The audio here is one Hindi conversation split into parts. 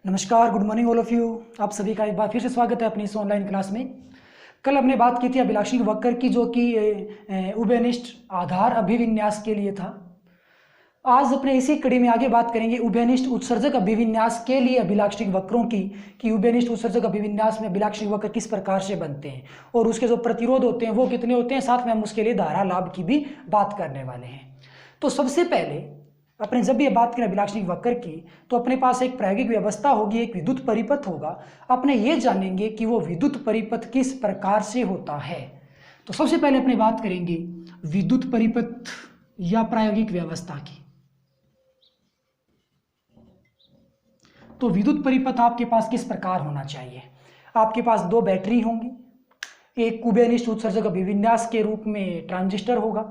नमस्कार, good morning all of you. आप सभी का एक बार फिर से स्वागत है अपनी इस ऑनलाइन क्लास में। कल हमने बात की थी अभिलाषी वक्र की, जो कि उभयनिष्ठ आधार अभिविन्यास के लिए था। आज अपने इसी कड़ी में आगे बात करेंगे उभयनिष्ठ उत्सर्जक अभिविन्यास के लिए अभिलाक्षिक वक्रों की, कि उभयनिष्ठ उत्सर्जक अभिविन्यास में अभिलाक्षिक वक्र किस प्रकार से बनते हैं और उसके जो प्रतिरोध होते हैं वो कितने होते हैं। साथ में हम उसके लिए धारा लाभ की भी बात करने वाले हैं। तो सबसे पहले अपने जब ये बात करें अभिलाक्षिक वक्र की, तो अपने पास एक प्रायोगिक व्यवस्था होगी, एक विद्युत परिपथ होगा। अपने ये जानेंगे कि वो विद्युत परिपथ किस प्रकार से होता है। तो सबसे पहले अपने बात करेंगे विद्युत परिपथ या प्रायोगिक व्यवस्था की। तो विद्युत परिपथ आपके पास किस प्रकार होना चाहिए। आपके पास दो बैटरी होंगी, एक उभयनिष्ठ उत्सर्जक अभिविन्यास के रूप में ट्रांजिस्टर होगा।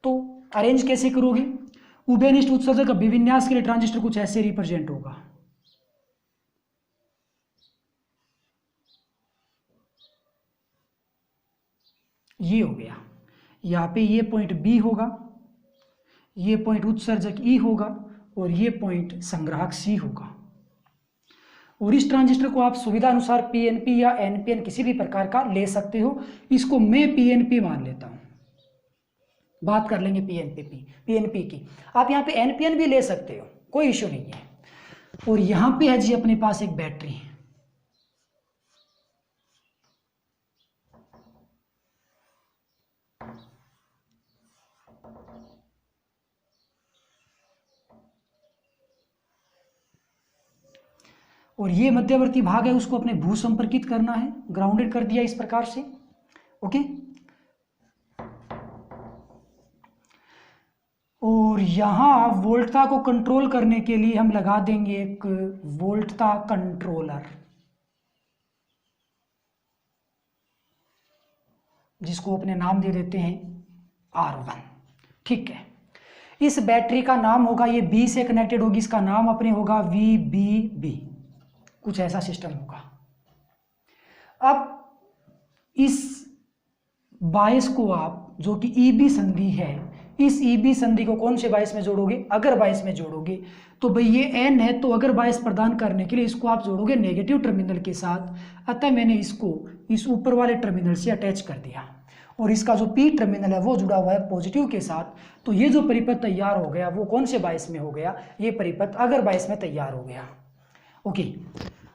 तो अरेंज कैसे करोगे। उभयनिष्ठ उत्सर्जक अभिविन्यास के लिए ट्रांजिस्टर कुछ ऐसे रिप्रेजेंट होगा। ये हो गया, यहाँ पे ये पॉइंट बी होगा, ये पॉइंट उत्सर्जक ई होगा और ये पॉइंट संग्राहक सी होगा। और इस ट्रांजिस्टर को आप सुविधा अनुसार पीएनपी या एनपीएन किसी भी प्रकार का ले सकते हो। इसको मैं पीएनपी मान लेता हूं। बात कर लेंगे पीएनपी की। आप यहाँ पे एनपीएन भी ले सकते हो, कोई इश्यू नहीं है। और यहाँ पे है जी अपने पास एक बैटरी, और ये मध्यवर्ती भाग है, उसको अपने भू संपर्कित करना है, ग्राउंडेड कर दिया इस प्रकार से। ओके, और यहाँ वोल्टता को कंट्रोल करने के लिए हम लगा देंगे एक वोल्टता कंट्रोलर, जिसको अपने नाम दे देते हैं R1। ठीक है, इस बैटरी का नाम होगा, ये बी से कनेक्टेड होगी, इसका नाम अपने होगा VBB, कुछ ऐसा सिस्टम होगा। अब इस बायस को आप, जो कि EB संधि है, इस EB संधि को कौन से बायस में जोड़ोगे, अगर बायस में जोड़ोगे। तो भाई ये N है, तो अगर बायस प्रदान करने के लिए इसको आप जोड़ोगे नेगेटिव टर्मिनल के साथ। अतः मैंने इसको इस ऊपर वाले टर्मिनल से अटैच कर दिया, और इसका जो P टर्मिनल है वो जुड़ा हुआ है पॉजिटिव के साथ। तो ये जो परिपथ तैयार हो गया वो कौन से बायस में हो गया, ये परिपथ अगर बायस में तैयार हो गया। ओके,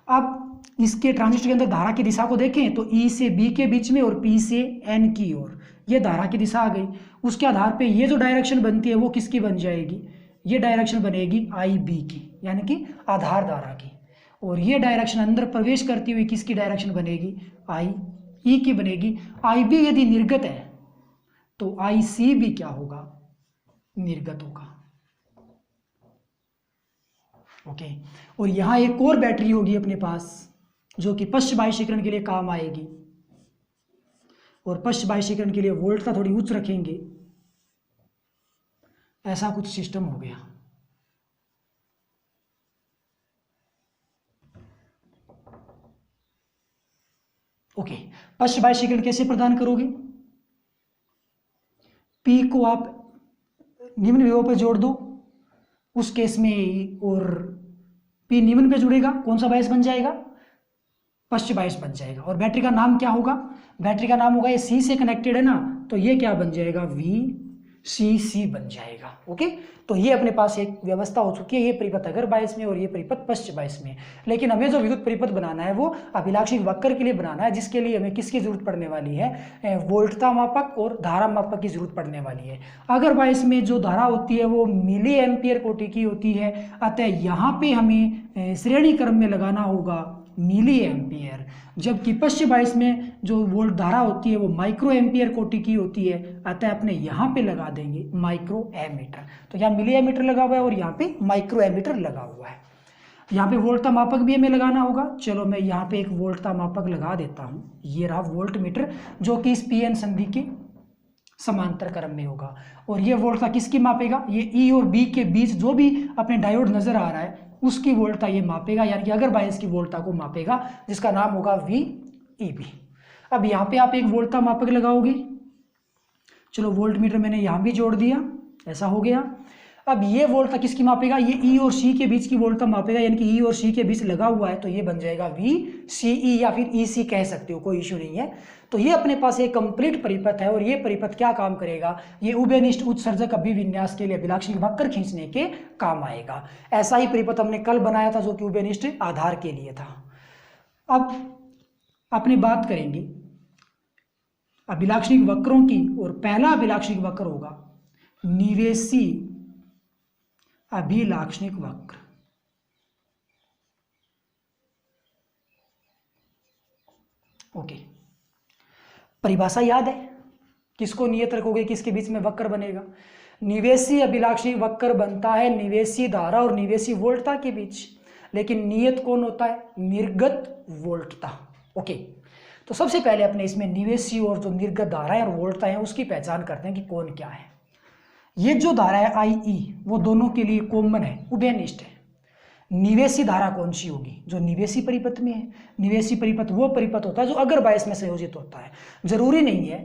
अब इसके ट्रांजिस्टर के अंदर धारा की दिशा को देखें तो E से B के बीच में और P से N की ओर ये धारा की दिशा आ गई। उसके आधार पे ये जो डायरेक्शन बनती है वो किसकी बन जाएगी, ये डायरेक्शन बनेगी IB की, यानी कि आधार धारा की। और ये डायरेक्शन अंदर प्रवेश करती हुई किसकी डायरेक्शन बनेगी, IE की बनेगी। IB यदि निर्गत है तो IC भी क्या होगा, निर्गत होगा। ओके, और यहाँ एक और बैटरी होगी अपने पास, जो कि पश्च बाह्यशीकरण के लिए काम आएगी, और पश्च बाह्यशीकरण के लिए वोल्टता थोड़ी उच्च रखेंगे। ऐसा कुछ सिस्टम हो गया। ओके, पश्च बाह्यशीकरण कैसे प्रदान करोगे, P को आप निम्न विभव पर जोड़ दो उस केस में, और P निम्न पे जुड़ेगा, कौन सा बायस बन जाएगा, पश्च बायस बन जाएगा। और बैटरी का नाम क्या होगा, बैटरी का नाम होगा, ये C से कनेक्टेड है ना, तो ये क्या बन जाएगा, VCC बन जाएगा। ओके, तो ये अपने पास एक व्यवस्था हो चुकी है, ये परिपथ अगर बायस में और ये परिपथ पश्च बायस में। लेकिन हमें जो विद्युत परिपथ बनाना है वो अभिलाक्षिक वक्र के लिए बनाना है, जिसके लिए हमें किसकी जरूरत पड़ने वाली है, वोल्टता मापक और धारा मापक की जरूरत पड़ने वाली है। अगर बायस में जो धारा होती है वो मिली एम्पियर कोटि की होती है, अतः यहाँ पे हमें श्रेणी क्रम में लगाना होगा मिली एम्पियर, जबकि पश्च बायस में जो वोल्ट धारा होती है वो माइक्रो एम्पियर कोटि की होती है, अतः अपने यहाँ पे लगा देंगे माइक्रो एमीटर। तो यहाँ मिली एमीटर लगा हुआ है और यहाँ पे माइक्रो एमीटर लगा हुआ है। यहाँ पे वोल्टता मापक भी हमें लगाना होगा। चलो मैं यहाँ पे एक वोल्टता मापक लगा देता हूँ, ये रहा वोल्ट मीटर, जो कि इस PN संधि के समांतर क्रम में होगा। और ये वोल्टता किसकी मापेगा, ये E और B के बीच जो भी अपने डायोड नजर आ रहा है उसकी वोल्टता ये मापेगा, यानी कि अगर बायस की वोल्टता को मापेगा, जिसका नाम होगा VEB। अब यहाँ पे आप एक वोल्टता मापक लगाओगे। चलो वोल्ट मीटर मैंने यहाँ भी जोड़ दिया, ऐसा हो गया। अब ये वोल्टता किसकी मापेगा, ये ई और सी के बीच की वोल्टता मापेगा, यानी कि ई और सी के बीच लगा हुआ है, तो ये बन जाएगा वी सी ई या फिर ई सी कह सकते हो, कोई इशू नहीं है। तो ये अपने पास एक कंप्लीट परिपथ है और ये परिपथ क्या काम करेगा, ये उभयनिष्ठ उत्सर्जक अभिविन्यास के लिए अभिलाक्षणिक वक्र खींचने के काम आएगा। ऐसा ही परिपथ हमने कल बनाया था जो कि उभयनिष्ठ आधार के लिए था। अब अपनी बात करेंगे अभिलाक्षणिक वक्रों की, और पहला अभिलाक्षणिक वक्र होगा निवेशी अभिलाक्षणिक वक्र। ओके, परिभाषा याद है, किसको नियत रखोगे, किसके बीच में वक्र बनेगा, निवेशी अभिलाक्षणिक वक्र बनता है निवेशी धारा और निवेशी वोल्टता के बीच, लेकिन नियत कौन होता है, निर्गत वोल्टता। ओके, तो सबसे पहले अपने इसमें निवेशी और जो निर्गत धारा है और वोल्टता है उसकी पहचान करते हैं कि कौन क्या है। ये जो धारा है आई ई वो दोनों के लिए कॉमन है, उभयनिष्ठ है। निवेशी धारा कौन सी होगी, जो निवेशी परिपथ में है। निवेशी परिपथ वो परिपथ होता है जो अगर बायस में संयोजित होता है। जरूरी नहीं है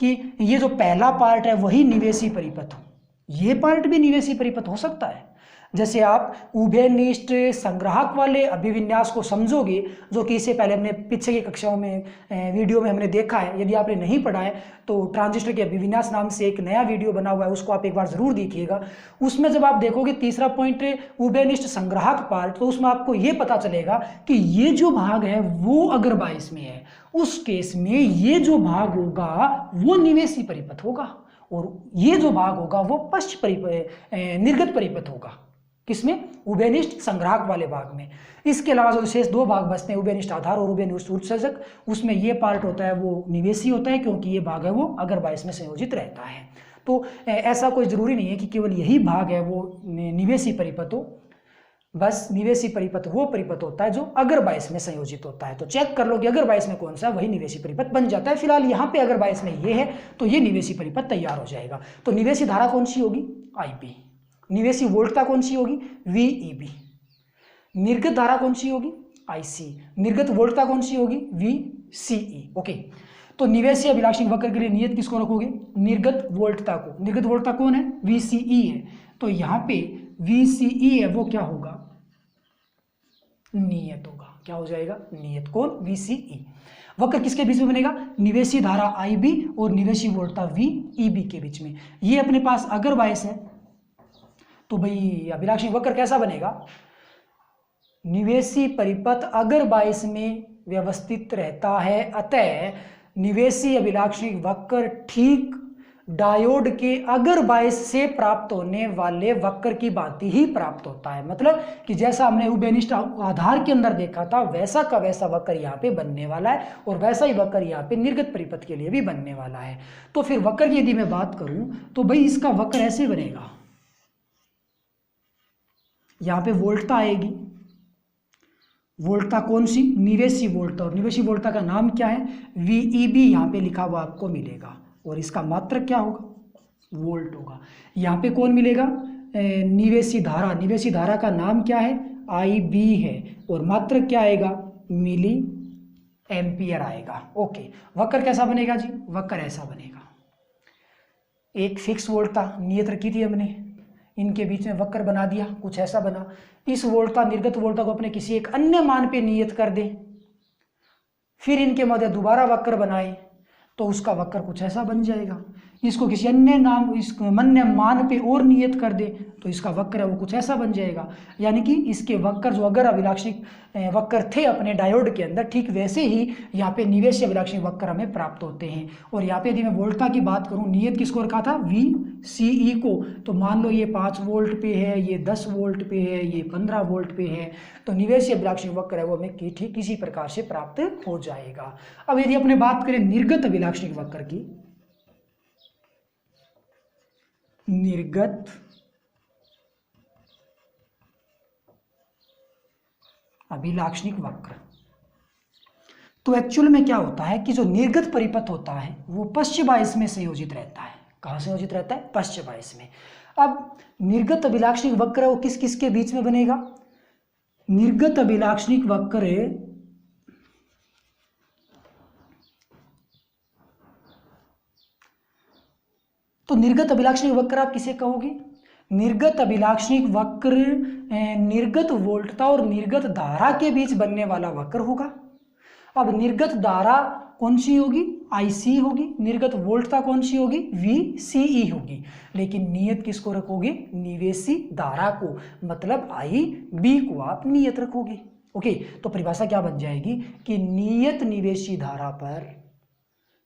कि ये जो पहला पार्ट है वही निवेशी परिपथ हो, ये पार्ट भी निवेशी परिपथ हो सकता है। जैसे आप उभयनिष्ठ संग्राहक वाले अभिविन्यास को समझोगे, जो कि इससे पहले हमने पीछे की कक्षाओं में वीडियो में हमने देखा है। यदि आपने नहीं पढ़ा है तो ट्रांजिस्टर के अभिविन्यास नाम से एक नया वीडियो बना हुआ है, उसको आप एक बार जरूर देखिएगा। उसमें जब आप देखोगे तीसरा पॉइंट उभयनिष्ठ संग्राहक पार्ट, तो उसमें आपको ये पता चलेगा कि ये जो भाग है वो अगर बायस में है, उस केस में ये जो भाग होगा वो निवेशी परिपथ होगा और ये जो भाग होगा वो पश्च निर्गत परिपथ होगा। किसमें, उभयनिष्ठ संग्राहक वाले भाग में। इसके अलावा जो शेष दो भाग बचते हैं उभयनिष्ठ आधार और उभयनिष्ठ उत्सर्जक, उसमें ये पार्ट होता है वो निवेशी होता है, क्योंकि ये भाग है वो अगर बायस में संयोजित रहता है। तो ऐसा कोई जरूरी नहीं है कि केवल यही भाग है वो निवेशी परिपथ हो, बस निवेशी परिपथ वो परिपथ होता है जो अगर बायस में संयोजित होता है। तो चेक कर लो कि अगर बायस में कौन सा, वही निवेशी परिपथ बन जाता है। फिलहाल यहाँ पे अगर बायस में ये है तो ये निवेशी परिपथ तैयार हो जाएगा। तो निवेशी धारा कौन सी होगी, आई बी। निवेशी वोल्टता कौन सी होगी, VEB। निर्गत धारा कौन सी होगी, IC। निर्गत वोल्टता कौन सी होगी, VCE। ओके, तो निवेशी अभिलाक्षणिक वक्र के लिए नियत किसको रखोगे, निर्गत वोल्टता को। निर्गत वोल्टता कौन है, VCE है। तो यहाँ पे VCE है वो क्या होगा, नियत होगा। क्या हो जाएगा, नियत। कौन, VCE। वक्र किसके बीच में बनेगा, निवेशी धारा IB और निवेशी वोल्टता VEB के बीच में। ये अपने पास अगर बायस है तो भाई अभिलाक्षणिक वक्र कैसा बनेगा, निवेशी परिपथ अगर बायस में व्यवस्थित रहता है, अतः निवेशी अभिलाक्षणिक वक्र ठीक डायोड के अगर बायस से प्राप्त होने वाले वक्र की भांति ही प्राप्त होता है। मतलब कि जैसा हमने उभयनिष्ठ आधार के अंदर देखा था वैसा का वैसा वक्र यहाँ पे बनने वाला है और वैसा ही वक्र यहाँ पे निर्गत परिपथ के लिए भी बनने वाला है। तो फिर वक्र की यदि मैं बात करूं तो भाई इसका वक्र ऐसे बनेगा, यहाँ पे वोल्टता आएगी। वोल्टता कौन सी, निवेशी वोल्टता, और निवेशी वोल्टता का नाम क्या है, VEB यहाँ पे लिखा हुआ आपको मिलेगा और इसका मात्रक क्या होगा, वोल्ट होगा। यहाँ पे कौन मिलेगा, निवेशी धारा। निवेशी धारा का नाम क्या है, IB है और मात्रक क्या आएगा, मिली एम्पियर आएगा। ओके, वक्र कैसा बनेगा जी, वक्र ऐसा बनेगा। एक फिक्स वोल्टता नियत रखी थी हमने, इनके बीच में वक्र बना दिया, कुछ ऐसा बना। इस वोल्टता निर्गत वोल्टता को अपने किसी एक अन्य मान पे नियत कर दें, फिर इनके मध्य दोबारा वक्र बनाए तो उसका वक्र कुछ ऐसा बन जाएगा। इसको किसी अन्य नाम, इस अन्य मान पे और नियत कर दे तो इसका वक्र है वो कुछ ऐसा बन जाएगा। यानी कि इसके वक्र जो अगर अभिलाक्षणिक वक्र थे अपने डायोड के अंदर, ठीक वैसे ही यहाँ पे निवेशी अभिलाक्षणिक वक्र हमें प्राप्त होते हैं। और यहाँ पे यदि मैं वोल्टता की बात करूँ, नियत किसको रखा था, VCE को। तो मान लो ये 5 वोल्ट पे है, ये 10 वोल्ट पे है, ये 15 वोल्ट पे है, तो निवेशी अभिलाक्षणिक वक्र है वो हमें ठीक किसी प्रकार से प्राप्त हो जाएगा। अब यदि अपने बात करें निर्गत अभिलाक्षणिक वक्र की, निर्गत अभिलाक्षणिक वक्र, तो एक्चुअल में क्या होता है कि जो निर्गत परिपथ होता है वो पश्च बायस में संयोजित रहता है। कहाँ संयोजित रहता है, पश्च बायस में। अब निर्गत अभिलाक्षणिक वक्र वो किस किस के बीच में बनेगा, निर्गत अभिलाक्षणिक वक्र तो निर्गत अभिलाक्षणिक वक्र आप किसे कहोगे, निर्गत अभिलाक्षणिक वक्र निर्गत वोल्टता और निर्गत धारा के बीच बनने वाला वक्र होगा। अब निर्गत धारा कौन सी होगी? IC होगी। निर्गत वोल्टता कौन सी होगी? VCE होगी। लेकिन नियत किसको रखोगे? निवेशी धारा को, मतलब IB को आप नियत रखोगे। ओके, तो परिभाषा क्या बन जाएगी कि नियत निवेशी धारा पर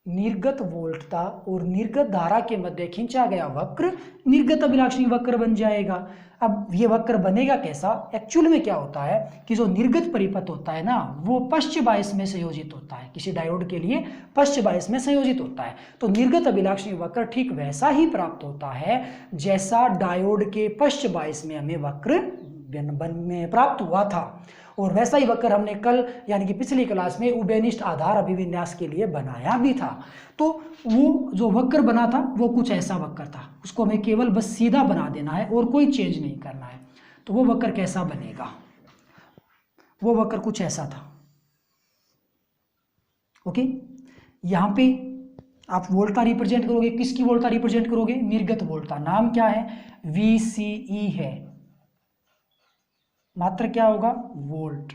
निर्गत वोल्टता और निर्गत धारा के मध्य खींचा गया वक्र निर्गत अभिलाक्षणिक वक्र बन जाएगा। अब ये वक्र बनेगा कैसा? एक्चुअल में क्या होता है कि जो निर्गत परिपथ होता है ना, वो पश्च बायस में संयोजित होता है। किसी डायोड के लिए पश्च बायस में संयोजित होता है। तो निर्गत अभिलाक्षणिक वक्र ठीक वैसा ही प्राप्त होता है जैसा डायोड के पश्च बायस में हमें वक्र में प्राप्त हुआ था। और वैसा ही वक्र हमने कल यानी कि पिछली क्लास में उभयनिष्ठ आधार अभिविन्यास के लिए बनाया भी था। तो वो जो वक्र बना था वो कुछ ऐसा वक्र था, उसको हमें केवल बस सीधा बना देना है और कोई चेंज नहीं करना है। तो वो वक्र कैसा बनेगा? वो वक्र कुछ ऐसा था। ओके, यहाँ पे आप वोल्टता रिप्रेजेंट करोगे। किसकी वोल्टता रिप्रेजेंट करोगे? निर्गत वोल्टता। नाम क्या है? VCE है। मात्र क्या होगा? वोल्ट।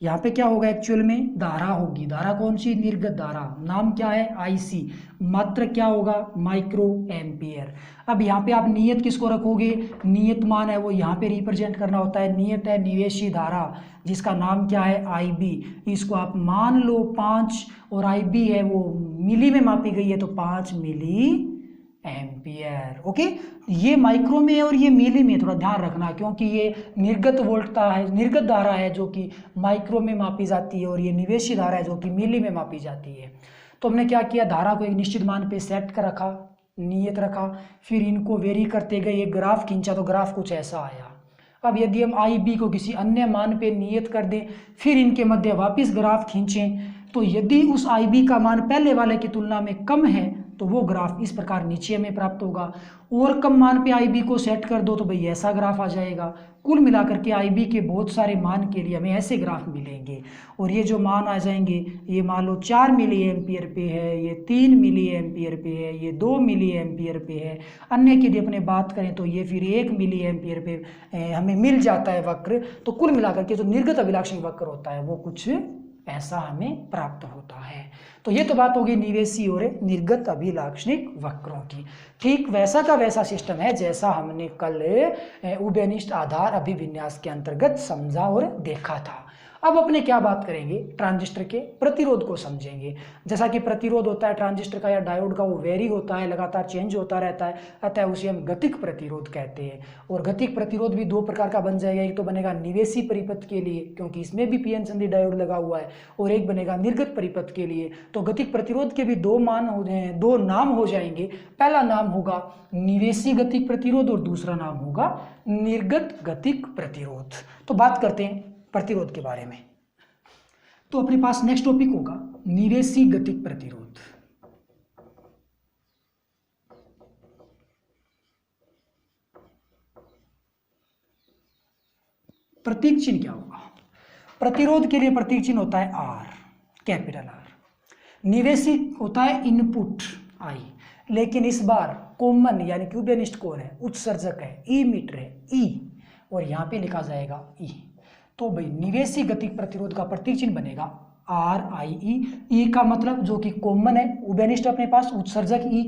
यहाँ पे क्या होगा? एक्चुअल में धारा होगी। धारा कौन सी? निर्गत धारा। नाम क्या है? IC। मात्र क्या होगा? Micro ampere. अब यहाँ पे आप नियत किसको रखोगे? नियत मान है वो यहाँ पे रिप्रेजेंट करना होता है। नियत है निवेशी धारा, जिसका नाम क्या है? IB। इसको आप मान लो 5, और IB है वो मिली में मापी गई है, तो 5 मिली एम्पियर। ओके, ये माइक्रो में है और ये मिली में, थोड़ा ध्यान रखना, क्योंकि ये निर्गत वोल्टता है, निर्गत धारा है जो कि माइक्रो में मापी जाती है, और ये निवेशी धारा है जो कि मिली में मापी जाती है। तो हमने क्या किया? धारा को एक निश्चित मान पे सेट कर रखा, नियत रखा, फिर इनको वेरी करते गए, एक ग्राफ खींचा तो ग्राफ कुछ ऐसा आया। अब यदि हम IB को किसी अन्य मान पे नियत कर दें, फिर इनके मध्य वापस ग्राफ खींचें, तो यदि उस IB का मान पहले वाले की तुलना में कम है तो वो ग्राफ इस प्रकार नीचे में प्राप्त होगा। और कम मान पे IB को सेट कर दो तो भाई ऐसा ग्राफ आ जाएगा। कुल मिलाकर के IB के बहुत सारे मान के लिए हमें ऐसे ग्राफ मिलेंगे, और ये जो मान आ जाएंगे, ये मान लो 4 मिली एम्पियर पे है, ये 3 मिली एम्पियर पे है, ये 2 मिली एम्पियर पे है। अन्य की यदि अपने बात करें तो ये फिर 1 मिली एम्पियर पे हमें मिल जाता है वक्र। तो कुल मिलाकर के जो निर्गत अभिलाक्षणिक वक्र होता है वो कुछ ऐसा हमें प्राप्त होता है। तो ये तो बात होगी निवेशी और निर्गत अभिलाक्षणिक वक्रों की। ठीक वैसा का वैसा सिस्टम है जैसा हमने कल उभयनिष्ठ आधार अभिविन्यास के अंतर्गत समझा और देखा था। अब अपने क्या बात करेंगे? ट्रांजिस्टर के प्रतिरोध को समझेंगे। जैसा कि प्रतिरोध होता है ट्रांजिस्टर का या डायोड का, वो वेरी होता है, लगातार चेंज होता रहता है, अतः उसे हम गतिक प्रतिरोध कहते हैं। और गतिक प्रतिरोध भी दो प्रकार का बन जाएगा। एक तो बनेगा निवेशी परिपथ के लिए, क्योंकि इसमें भी PN संधि डायोड लगा हुआ है, और एक बनेगा निर्गत परिपथ के लिए। तो गतिक प्रतिरोध के भी दो नाम हो जाएंगे। पहला नाम होगा निवेशी गतिक प्रतिरोध और दूसरा नाम होगा निर्गत गतिक प्रतिरोध। तो बात करते हैं प्रतिरोध के बारे में। तो अपने पास नेक्स्ट टॉपिक होगा निवेशी गतिक प्रतिरोध। प्रतीक चिन्ह क्या होगा? प्रतिरोध के लिए प्रतीक चिन्ह होता है R, कैपिटल R। निवेशी होता है इनपुट I, लेकिन इस बार कॉमन यानी कि उभयनिष्ठ कौन है? उत्सर्जक है, इमीटर है, E, और यहाँ पे लिखा जाएगा E। तो भाई निवेशी गतिक प्रतिरोध का प्रतीक चिन्ह बनेगा RIE। E का मतलब जो कि कॉमन है, उभयनिष्ठ अपने पास उत्सर्जक E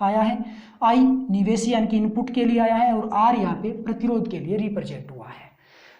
आया है, I निवेशी यानी कि इनपुट के लिए आया है, और R यहाँ पे प्रतिरोध के लिए रिप्रेजेंट हुआ है।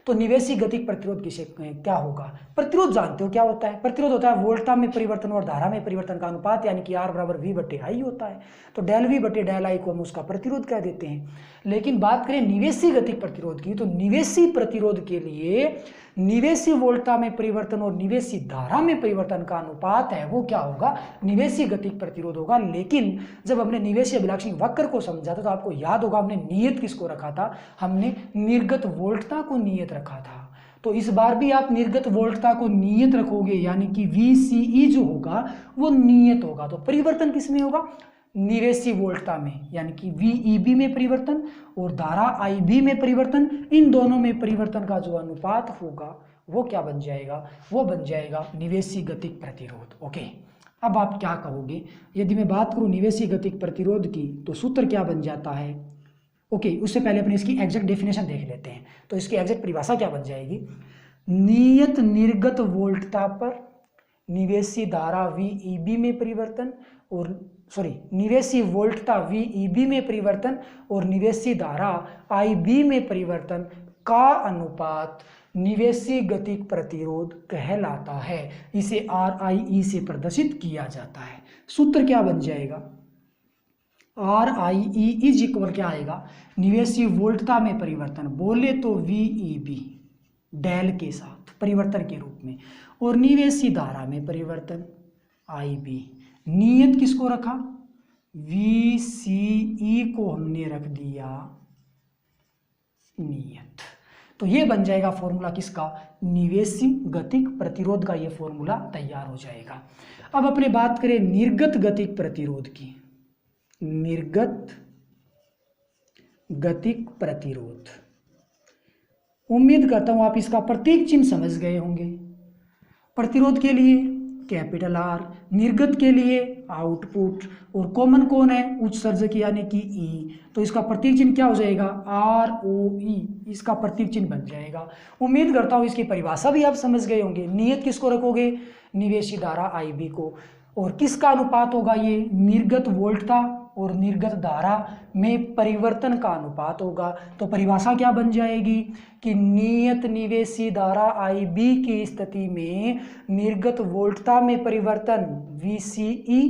तो निवेशी गतिक प्रतिरोध किसे क्या होगा? प्रतिरोध जानते हो क्या होता है? प्रतिरोध होता है वोल्टता में परिवर्तन और धारा में परिवर्तन का अनुपात, यानी कि R बराबर V/I होता है। तो डेल V/डेल I को हम उसका प्रतिरोध कह देते हैं। लेकिन बात करें निवेशी गतिक प्रतिरोध की, तो निवेशी प्रतिरोध के लिए निवेशी वोल्टता में परिवर्तन और निवेशी धारा में परिवर्तन का अनुपात है वो क्या होगा? निवेशी गतिक प्रतिरोध होगा। लेकिन जब हमने निवेशी अभिलाक्षणिक वक्र को समझा था तो आपको याद होगा हमने नियत किसको रखा था? हमने निर्गत वोल्टता को नियत रखा था। तो इस बार भी आप निर्गत वोल्टता को नियत रखोगे, यानी कि VCE जो होगा वो नियत होगा। तो परिवर्तन किस में होगा? निवेशी वोल्टता में, यानी कि VEB में परिवर्तन और धारा IB में परिवर्तन। इन दोनों में परिवर्तन का जो अनुपात होगा वो क्या बन जाएगा? वो बन जाएगा निवेशी गतिक प्रतिरोध। ओके, अब आप क्या कहोगे? यदि मैं बात करूं निवेशी गतिक प्रतिरोध की तो सूत्र क्या बन जाता है? ओके, उससे पहले अपने इसकी एग्जैक्ट डेफिनेशन देख लेते हैं। तो इसकी एग्जैक्ट परिभाषा क्या बन जाएगी, नियत निर्गत वोल्टता पर निवेशी धारा VEB में परिवर्तन और निवेशी वोल्टता VEB में परिवर्तन और निवेशी धारा IB में परिवर्तन का अनुपात निवेशी गतिक प्रतिरोध कहलाता है। इसे RIE से प्रदर्शित किया जाता है। सूत्र क्या बन जाएगा, RIE इज इक्वल क्या आएगा, निवेशी वोल्टता में परिवर्तन बोले तो VEB डेल के साथ परिवर्तन के रूप में, और निवेशी धारा में परिवर्तन IB। नियत किसको रखा, VCE को हमने रख दिया नियत। तो ये बन जाएगा फॉर्मूला किसका, निवेशी गतिक प्रतिरोध का ये फॉर्मूला तैयार हो जाएगा। अब अपने बात करें निर्गत गतिक प्रतिरोध की, निर्गत गतिक प्रतिरोध, उम्मीद करता हूं आप इसका प्रतीक चिन्ह समझ गए होंगे। प्रतिरोध के लिए कैपिटल R, निर्गत के लिए आउटपुट, और कॉमन कौन है, उत्सर्जक यानी कि E। तो इसका प्रतीक चिन्ह क्या हो जाएगा, ROE, इसका प्रतीक चिन्ह बन जाएगा। उम्मीद करता हूँ इसकी परिभाषा भी आप समझ गए होंगे। नियत किसको रखोगे, निवेशी धारा IB को, और किसका अनुपात होगा ये, निर्गत वोल्टता और निर्गत धारा में परिवर्तन का अनुपात होगा। तो परिभाषा क्या बन जाएगी कि नियत निवेशी धारा IB की स्थिति में निर्गत वोल्टता में परिवर्तन VCE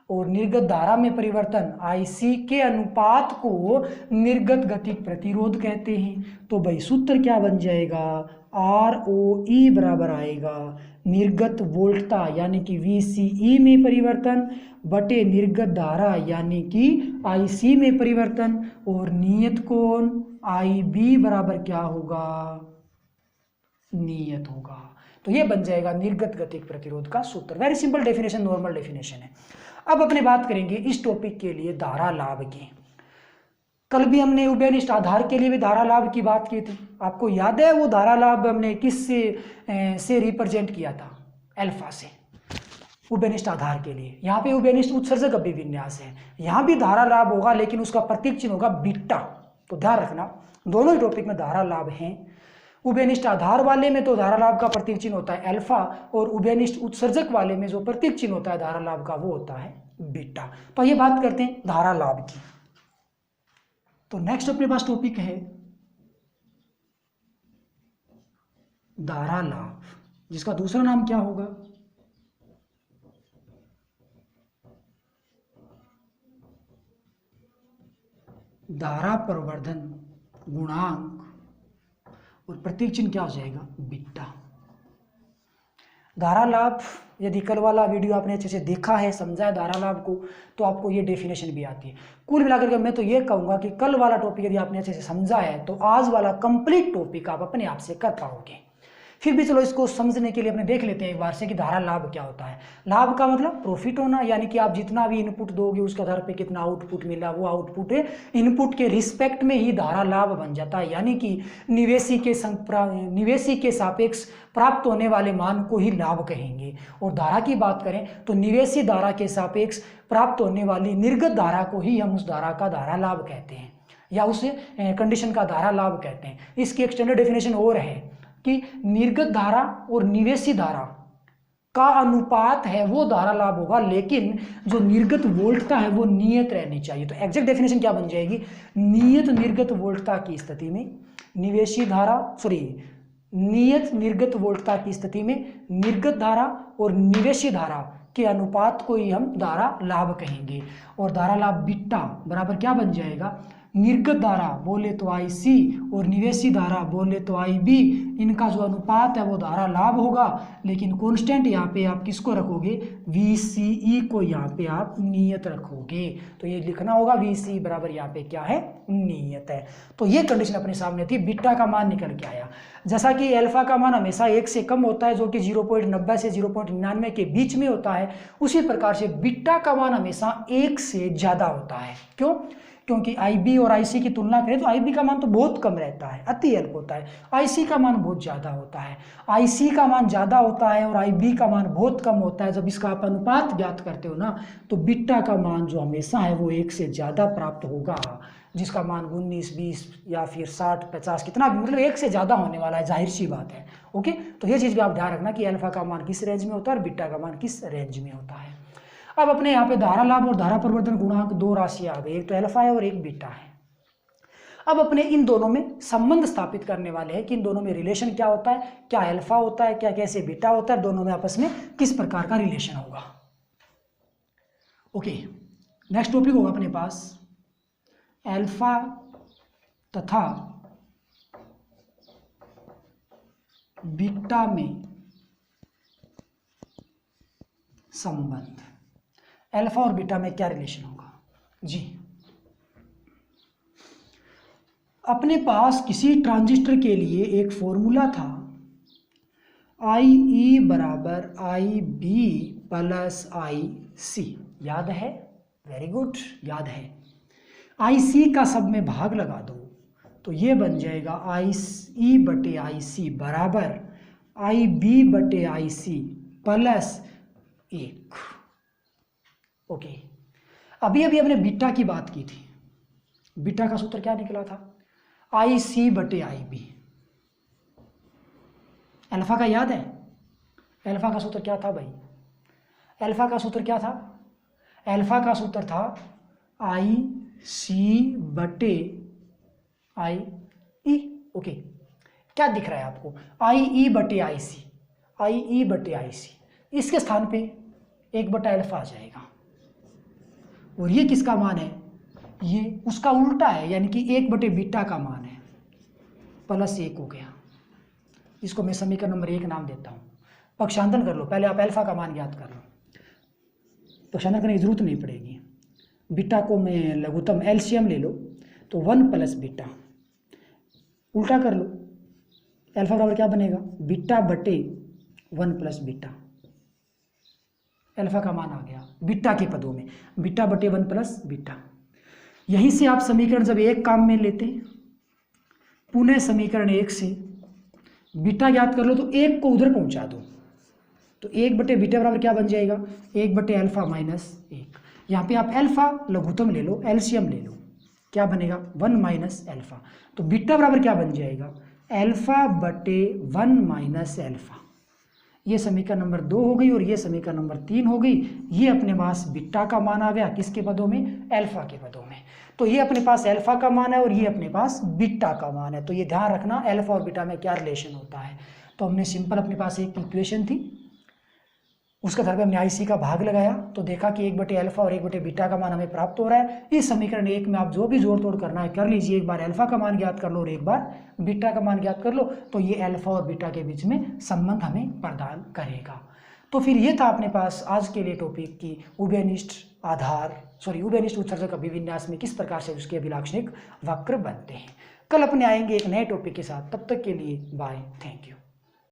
और निर्गत धारा में परिवर्तन IC के अनुपात को निर्गत गतिक प्रतिरोध कहते हैं। तो भाई सूत्र क्या बन जाएगा, ROE बराबर आएगा निर्गत वोल्टता यानी कि VCE में परिवर्तन बटे निर्गत धारा यानी कि IC में परिवर्तन, और नियत कोण IB बराबर क्या होगा, नियत होगा। तो ये बन जाएगा निर्गत गतिक प्रतिरोध का सूत्र। Very simple definition, normal definition है। अब अपने बात करेंगे इस टॉपिक के लिए धारा लाभ की। कल भी हमने उभयनिष्ठ आधार के लिए भी धारा लाभ की बात की थी, आपको याद है वो धारा लाभ हमने किस से रिप्रेजेंट किया था, अल्फा से, उभयनिष्ठ आधार के लिए। यहाँ पे उभयनिष्ठ उत्सर्जक अभिविन्यास है, यहाँ भी धारा लाभ होगा लेकिन उसका प्रतीक चिन्ह होगा बीटा। तो ध्यान रखना दोनों ही टॉपिक में धारा लाभ हैं। उभयनिष्ठ आधार वाले में तो धारा लाभ का प्रतीक चिन्ह होता है अल्फा, और उभयनिष्ठ उत्सर्जक वाले में जो प्रतीक चिन्ह होता है धारा लाभ का वो होता है बीटा। तो ये बात करते हैं धारा लाभ की। तो नेक्स्ट अपने पास टॉपिक है धारा लाभ, जिसका दूसरा नाम क्या होगा, धारा प्रवर्धन गुणांक, और प्रतीक चिन्ह क्या हो जाएगा, बीटा। धारा लाभ, यदि कल वाला वीडियो आपने अच्छे से देखा है, समझा है धारा लाभ को, तो आपको ये डेफिनेशन भी आती है। कुल मिलाकर के मैं तो ये कहूँगा कि कल वाला टॉपिक यदि आपने अच्छे से समझा है तो आज वाला कंप्लीट टॉपिक आप अपने आप से कर पाओगे। फिर भी चलो इसको समझने के लिए अपने देख लेते हैं एक बार से कि धारा लाभ क्या होता है। लाभ का मतलब प्रॉफिट होना, यानी कि आप जितना भी इनपुट दोगे उसके आधार पे कितना आउटपुट मिला, वो आउटपुट है इनपुट के रिस्पेक्ट में ही धारा लाभ बन जाता है, यानी कि निवेशी के सापेक्ष प्राप्त होने वाले मान को ही लाभ कहेंगे। और धारा की बात करें तो निवेशी धारा के सापेक्ष प्राप्त होने वाली निर्गत धारा को ही हम उस धारा का धारा लाभ कहते हैं, या उस कंडीशन का धारा लाभ कहते हैं। इसकी एक स्टैंडर्ड डेफिनेशन और है कि निर्गत धारा और निवेशी धारा का अनुपात है वो धारा लाभ होगा, लेकिन जो निर्गत वोल्टता है वो नियत रहनी चाहिए। तो एग्जैक्ट डेफिनेशन क्या बन जाएगी, नियत निर्गत वोल्टता की स्थिति में नियत निर्गत वोल्टता की स्थिति में निर्गत धारा और निवेशी धारा के अनुपात को ही हम धारा लाभ कहेंगे। और धारा लाभ बीटा बराबर क्या बन जाएगा, निर्गत धारा बोले तो IC और निवेशी धारा बोले तो IB, इनका जो अनुपात है वो धारा लाभ होगा। लेकिन कांस्टेंट यहाँ पे आप किसको रखोगे, VCE को यहाँ पे आप नियत रखोगे। तो ये लिखना होगा VCE बराबर यहाँ पे क्या है, नियत है। तो ये कंडीशन अपने सामने थी, बीटा का मान निकल के आया। जैसा कि अल्फा का मान हमेशा 1 से कम होता है, जो कि 0.90 से 0.99 के बीच में होता है, उसी प्रकार से बीटा का मान हमेशा 1 से ज़्यादा होता है। क्यों, क्योंकि IB और IC की तुलना करें तो IB का मान तो बहुत कम रहता है, अति अल्प होता है, IC का मान बहुत ज़्यादा होता है। IC का मान ज़्यादा होता है और IB का मान बहुत कम होता है। जब इसका आप अनुपात ज्ञात करते हो ना, तो बीटा का मान जो हमेशा है वो 1 से ज़्यादा प्राप्त होगा। जिसका मान 19, 20 या फिर 60, 50 कितना भी, मतलब 1 से ज़्यादा होने वाला है, जाहिर सी बात है। ओके, तो ये चीज़ भी आप ध्यान रखना कि अल्फा का मान किस रेंज में होता है और बीटा का मान किस रेंज में होता है। अब अपने यहाँ पे धारा लाभ और धारा परिवर्तन गुणांक 2 राशियाँ आ गई, एक तो अल्फा है और एक बीटा है। अब अपने इन दोनों में संबंध स्थापित करने वाले हैं कि इन दोनों में रिलेशन क्या होता है, क्या अल्फा होता है, क्या कैसे बीटा होता है, दोनों में आपस में किस प्रकार का रिलेशन होगा। ओके, नेक्स्ट टॉपिक होगा अपने पास अल्फा तथा बीटा में संबंध। अल्फा और बीटा में क्या रिलेशन होगा जी। अपने पास किसी ट्रांजिस्टर के लिए एक फॉर्मूला था, IE बराबर IB प्लस IC, याद है? वेरी गुड, याद है। IC का सब में भाग लगा दो तो ये बन जाएगा IE बटे IC बराबर IB बटे IC प्लस 1। ओके, अभी अभी हमने बीटा की बात की थी, बीटा का सूत्र क्या निकला था? IC बटे IB। अल्फा का याद है? अल्फा का सूत्र क्या था भाई? अल्फा का सूत्र क्या था? अल्फा का सूत्र था IC बटे IE। ओके, क्या दिख रहा है आपको? IE बटे IC, IE बटे IC, इसके स्थान पे 1 बटा अल्फा आ जाएगा। और ये किसका मान है? ये उसका उल्टा है, यानी कि 1 बटे बीटा का मान है, प्लस 1 हो गया। इसको मैं समीकरण नंबर 1 नाम देता हूँ। पक्षांतरण कर लो, पहले आप अल्फा का मान ज्ञात कर लो, पक्षांतरण करने की जरूरत नहीं पड़ेगी। बीटा को मैं लघुत्तम एलसीएम ले लो तो 1 प्लस बीटा, उल्टा कर लो, अल्फा बराबर क्या बनेगा? बीटा बटे 1 प्लस बीटा। अल्फा का मान आ गया बीटा के पदों में, बीटा बटे 1 प्लस बीटा। यहीं से आप समीकरण जब 1 काम में लेते, पुनः समीकरण 1 से बीटा ज्ञात कर लो तो 1 को उधर पहुंचा दो तो 1 बटे बीटा बराबर क्या बन जाएगा? 1 बटे अल्फा माइनस 1। यहाँ पे आप अल्फा लघुत्तम ले लो, एलसीएम ले लो, क्या बनेगा? 1 माइनस अल्फा। तो बीटा बराबर क्या बन जाएगा? अल्फा बटे 1 माइनस अल्फा। ये समीकरण नंबर 2 हो गई और ये समीकरण नंबर 3 हो गई। ये अपने पास बीटा का मान आ गया, किसके पदों में? अल्फा के पदों में। तो ये अपने पास अल्फा का मान है और ये अपने पास बीटा का मान है। तो ये ध्यान रखना अल्फा और बीटा में क्या रिलेशन होता है। तो हमने सिंपल अपने पास एक इक्वेशन थी, उसके आधार पर हमने IC का भाग लगाया तो देखा कि 1 बटे अल्फा और 1 बटे बीटा का मान हमें प्राप्त हो रहा है। इस समीकरण 1 में आप जो भी जोड़ तोड़ करना है कर लीजिए, एक बार अल्फा का मान ज्ञात कर लो और एक बार बीटा का मान ज्ञात कर लो, तो ये अल्फा और बीटा के बीच में संबंध हमें प्रदान करेगा। तो फिर ये था अपने पास आज के लिए टॉपिक की उभयनिष्ठ उत्सर्जक अभिविन्यास में किस प्रकार से उसके अभिलाक्षणिक वक्र बनते हैं। कल अपने आएंगे एक नए टॉपिक के साथ, तब तक के लिए बाय, थैंक यू।